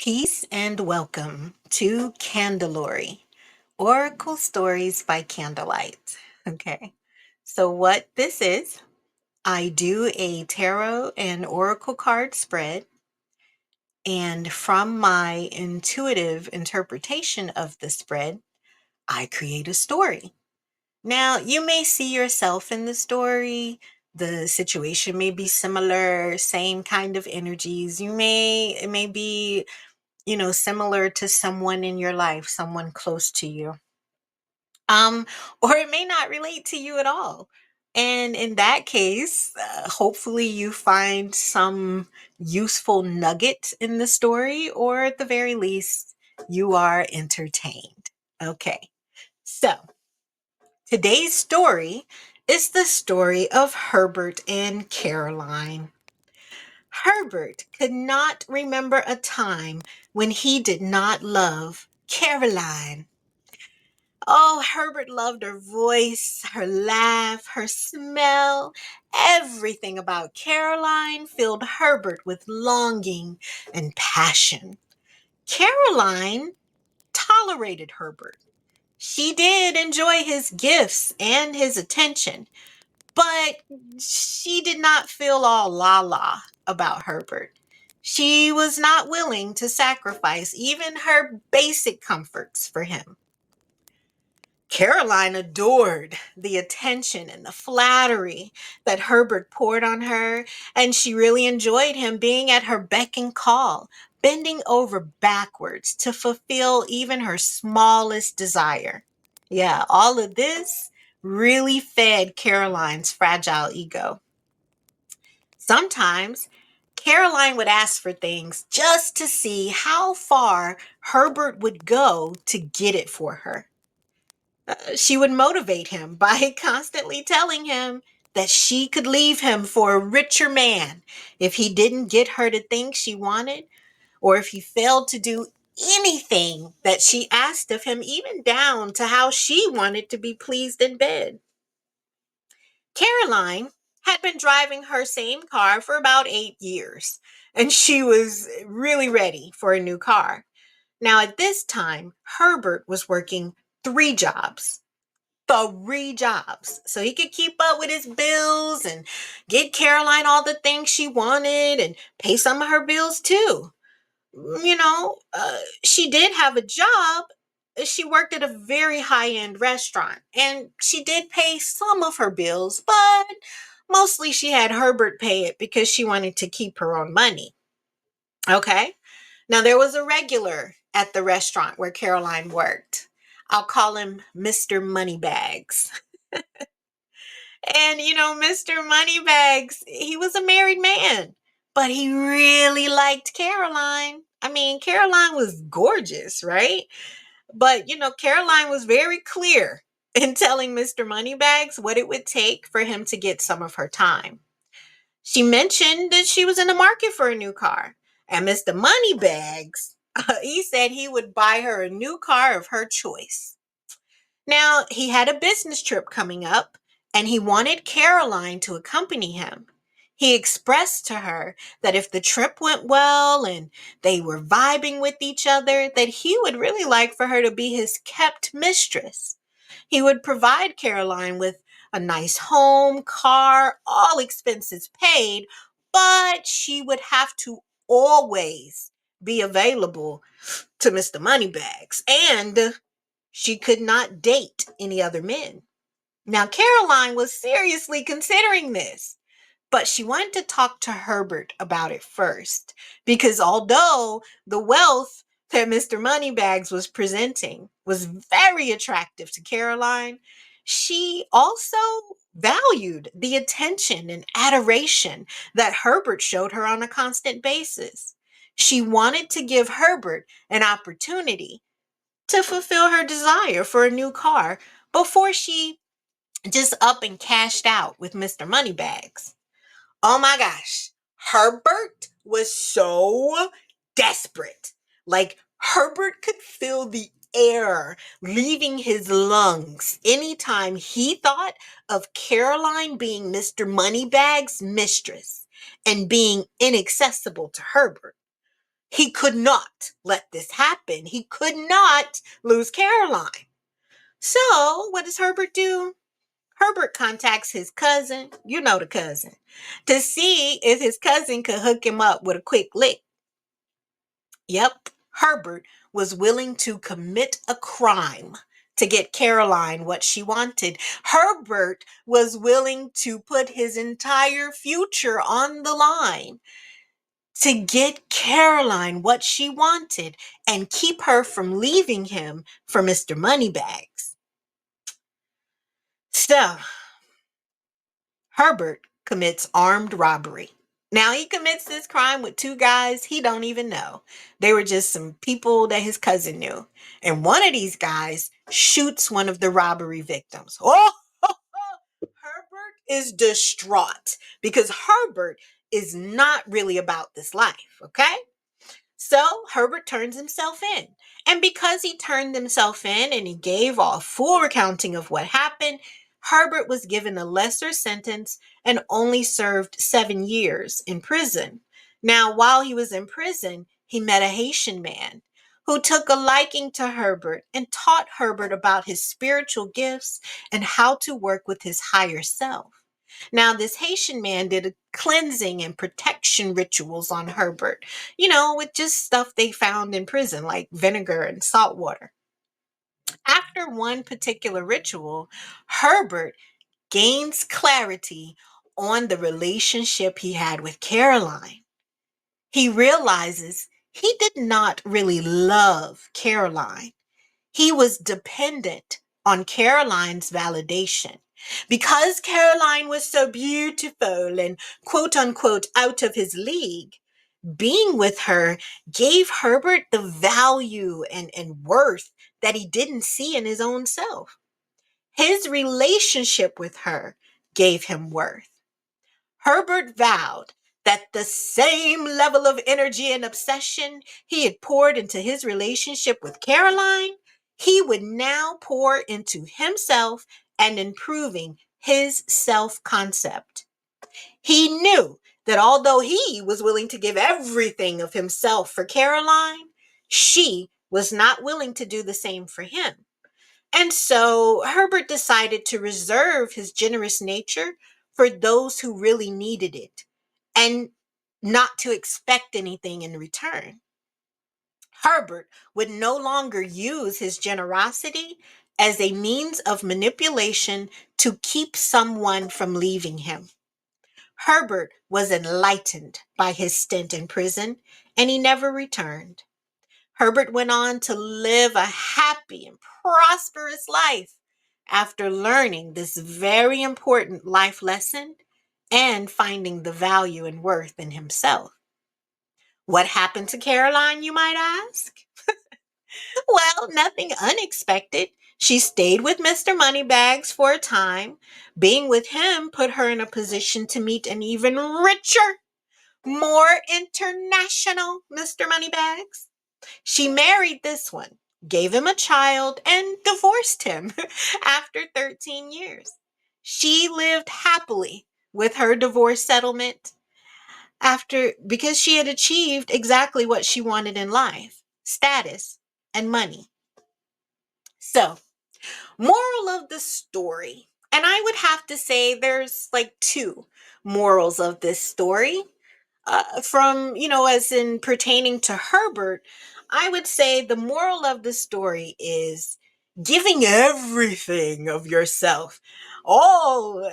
Peace and welcome to Candleory, Oracle Stories by Candlelight. Okay, so what this is, I do a tarot and oracle card spread, and from my intuitive interpretation of the spread, I create a story. Now, you may see yourself in the story. The situation may be similar, same kind of energies. It may be similar to someone in your life, someone close to you. Um, or it may not relate to you at all. And in that case, hopefully you find some useful nugget in the story, or at the very least, you are entertained. Okay, so today's story is the story of Herbert and Caroline. Herbert could not remember a time when he did not love Caroline. Oh, Herbert loved her voice, her laugh, her smell. Everything about Caroline filled Herbert with longing and passion. Caroline tolerated Herbert. She did enjoy his gifts and his attention, but she did not feel all la la about Herbert. She was not willing to sacrifice even her basic comforts for him. Caroline adored the attention and the flattery that Herbert poured on her, and she really enjoyed him being at her beck and call, bending over backwards to fulfill even her smallest desire. Yeah, all of this really fed Caroline's fragile ego. Sometimes Caroline would ask for things just to see how far Herbert would go to get it for her. She would motivate him by constantly telling him that she could leave him for a richer man if he didn't get her the things she wanted, or if he failed to do anything that she asked of him, even down to how she wanted to be pleased in bed. Caroline had been driving her same car for about 8 years, and she was really ready for a new car. Now, at this time, Herbert was working 3 jobs. 3 jobs. So he could keep up with his bills and get Caroline all the things she wanted and pay some of her bills too. She did have a job. She worked at a very high end restaurant and she did pay some of her bills, but mostly she had Herbert pay it because she wanted to keep her own money. Okay. Now there was a regular at the restaurant where Caroline worked. I'll call him Mr. Moneybags. And Mr. Moneybags, he was a married man, but he really liked Caroline. I mean, Caroline was gorgeous, right? But Caroline was very clear in telling Mr. Moneybags what it would take for him to get some of her time. She mentioned that she was in the market for a new car. And Mr. Moneybags, he said he would buy her a new car of her choice. Now, he had a business trip coming up, and he wanted Caroline to accompany him. He expressed to her that if the trip went well and they were vibing with each other, that he would really like for her to be his kept mistress. He would provide Caroline with a nice home, car, all expenses paid, but she would have to always be available to Mr. Moneybags, and she could not date any other men. Now, Caroline was seriously considering this, but she wanted to talk to Herbert about it first, because although the wealth that Mr. Moneybags was presenting was very attractive to Caroline, she also valued the attention and adoration that Herbert showed her on a constant basis. She wanted to give Herbert an opportunity to fulfill her desire for a new car before she just up and cashed out with Mr. Moneybags. Oh my gosh, Herbert was so desperate. Like, Herbert could feel the air leaving his lungs anytime he thought of Caroline being Mr. Moneybags' mistress and being inaccessible to Herbert. He could not let this happen. He could not lose Caroline. So, what does Herbert do? Herbert contacts his cousin, you know the cousin, to see if his cousin could hook him up with a quick lick. Yep, Herbert was willing to commit a crime to get Caroline what she wanted. Herbert was willing to put his entire future on the line to get Caroline what she wanted and keep her from leaving him for Mr. Moneybags. So, Herbert commits armed robbery. Now he commits this crime with two guys he don't even know. They were just some people that his cousin knew. And one of these guys shoots one of the robbery victims. Oh, Herbert is distraught because Herbert is not really about this life, okay? So Herbert turns himself in. And because he turned himself in and he gave a full recounting of what happened, Herbert was given a lesser sentence and only served 7 years in prison. Now, while he was in prison, he met a Haitian man who took a liking to Herbert and taught Herbert about his spiritual gifts and how to work with his higher self. Now, this Haitian man did a cleansing and protection rituals on Herbert, with just stuff they found in prison, like vinegar and salt water. After one particular ritual, Herbert gains clarity on the relationship he had with Caroline. He realizes he did not really love Caroline. He was dependent on Caroline's validation. Because Caroline was so beautiful and quote unquote out of his league, being with her gave Herbert the value and worth that he didn't see in his own self. His relationship with her gave him worth. Herbert vowed that the same level of energy and obsession he had poured into his relationship with Caroline, he would now pour into himself and improving his self concept. He knew that although he was willing to give everything of himself for Caroline, she was not willing to do the same for him. And so Herbert decided to reserve his generous nature for those who really needed it and not to expect anything in return. Herbert would no longer use his generosity as a means of manipulation to keep someone from leaving him. Herbert was enlightened by his stint in prison and he never returned. Herbert went on to live a happy and prosperous life after learning this very important life lesson and finding the value and worth in himself. What happened to Caroline, you might ask? Well, nothing unexpected. She stayed with Mr. Moneybags for a time. Being with him put her in a position to meet an even richer, more international Mr. Moneybags. She married this one, gave him a child, and divorced him after 13 years. She lived happily with her divorce settlement after because she had achieved exactly what she wanted in life, status and money. So, moral of the story. And I would have to say there's like two morals of this story. From, as in pertaining to Herbert, I would say the moral of the story is giving everything of yourself,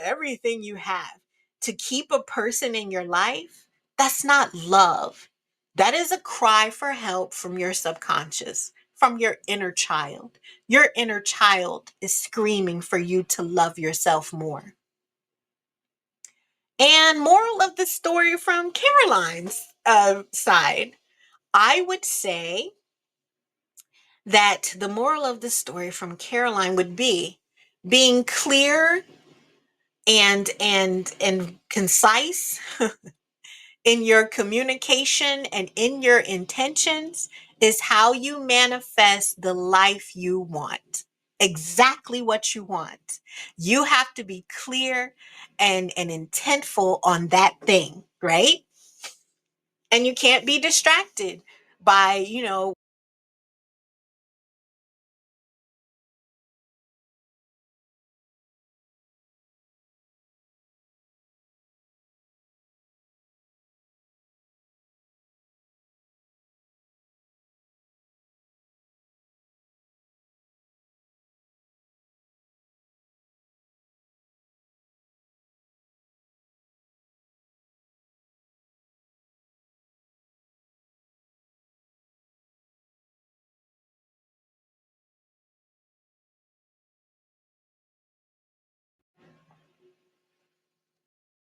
everything you have to keep a person in your life. That's not love. That is a cry for help from your subconscious, from your inner child. Your inner child is screaming for you to love yourself more. And moral of the story from Caroline's side, I would say that the moral of the story from Caroline would be being clear and concise in your communication and in your intentions is how you manifest the life you want. Exactly what you want. You have to be clear and intentful on that thing, right? And you can't be distracted by,